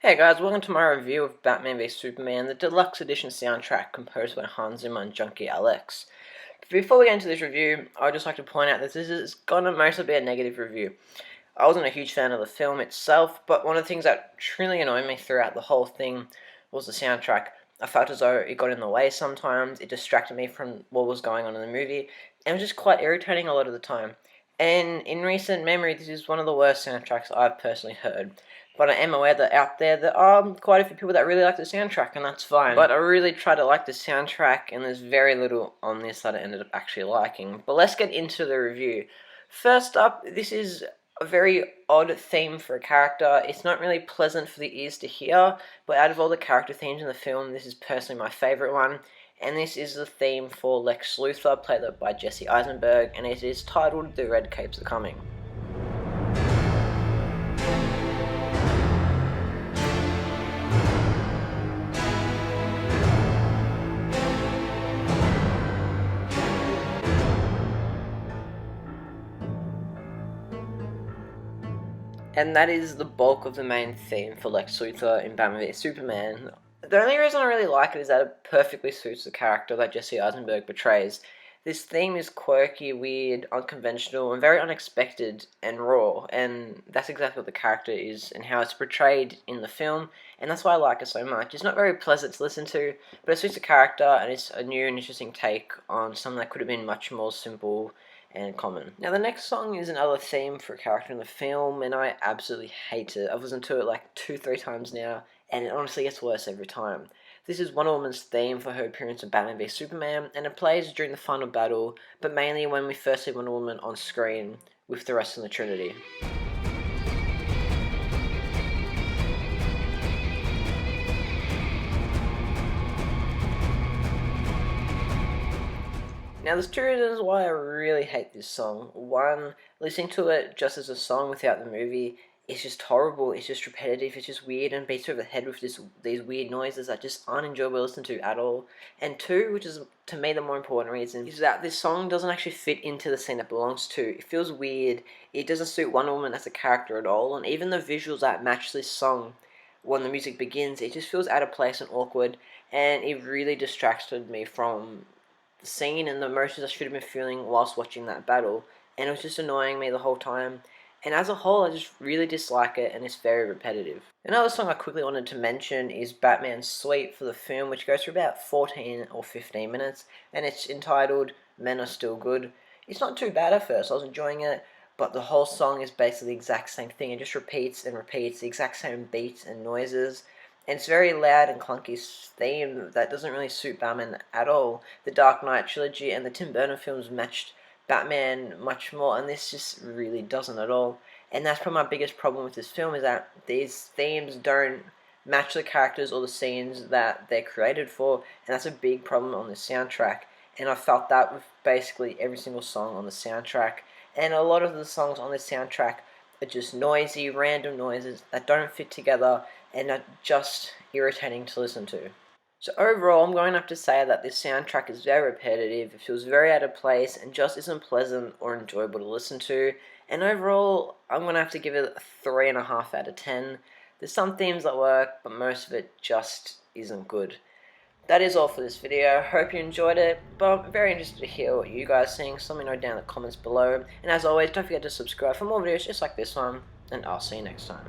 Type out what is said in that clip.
Hey guys, welcome to my review of Batman v Superman, the deluxe edition soundtrack composed by Hans Zimmer and Junkie Alex. Before we get into this review, I'd just like to point out that this is gonna mostly be a negative review. I wasn't a huge fan of the film itself, but one of the things that truly annoyed me throughout the whole thing was the soundtrack. I felt as though it got in the way sometimes, it distracted me from what was going on in the movie, and it was just quite irritating a lot of the time. And in recent memory, this is one of the worst soundtracks I've personally heard. But I am aware that out there are quite a few people that really like the soundtrack, and that's fine. But I really try to like the soundtrack, and there's very little on this that I ended up actually liking. But let's get into the review. First up, this is a very odd theme for a character. It's not really pleasant for the ears to hear, but out of all the character themes in the film, this is personally my favourite one. And this is the theme for Lex Luthor, played by Jesse Eisenberg, and it is titled The Red Capes Are Coming. And that is the bulk of the main theme for Lex Luthor in Batman v Superman. The only reason I really like it is that it perfectly suits the character that Jesse Eisenberg portrays. This theme is quirky, weird, unconventional, and very unexpected and raw, and that's exactly what the character is and how it's portrayed in the film, and that's why I like it so much. It's not very pleasant to listen to, but it suits the character, and it's a new and interesting take on something that could have been much more simple and common. Now the next song is another theme for a character in the film, and I absolutely hate it. I've listened to it like 2-3 times now, and it honestly gets worse every time. This is Wonder Woman's theme for her appearance in Batman v Superman, and it plays during the final battle, but mainly when we first see Wonder Woman on screen with the rest of the Trinity. Now there's two reasons why I really hate this song. One, listening to it just as a song without the movie is just horrible, it's just repetitive, it's just weird and beats you over the head with these weird noises that just aren't enjoyable to listen to at all. And two, which is to me the more important reason, is that this song doesn't actually fit into the scene it belongs to. It feels weird, it doesn't suit Wonder Woman as a character at all, and even the visuals that match this song when the music begins, it just feels out of place and awkward, and it really distracted me from the scene and the emotions I should have been feeling whilst watching that battle, and it was just annoying me the whole time. And as a whole, I just really dislike it, and it's very repetitive. Another song I quickly wanted to mention is Batman's Suite for the film, which goes for about 14 or 15 minutes, and it's entitled Men Are Still Good. It's not too bad at first, I was enjoying it, but the whole song is basically the exact same thing. It just repeats and repeats the exact same beats and noises. And it's very loud and clunky theme that doesn't really suit Batman at all. The Dark Knight trilogy and the Tim Burton films matched Batman much more, and this just really doesn't at all. And that's probably my biggest problem with this film, is that these themes don't match the characters or the scenes that they're created for, and that's a big problem on this soundtrack. And I felt that with basically every single song on the soundtrack. And a lot of the songs on this soundtrack are just noisy, random noises that don't fit together and are just irritating to listen to. So overall, I'm going to have to say that this soundtrack is very repetitive, it feels very out of place, and just isn't pleasant or enjoyable to listen to. And overall, I'm going to have to give it a 3.5 out of 10. There's some themes that work, but most of it just isn't good. That is all for this video. Hope you enjoyed it, but I'm very interested to hear what you guys think, so let me know down in the comments below. And as always, don't forget to subscribe for more videos just like this one, and I'll see you next time.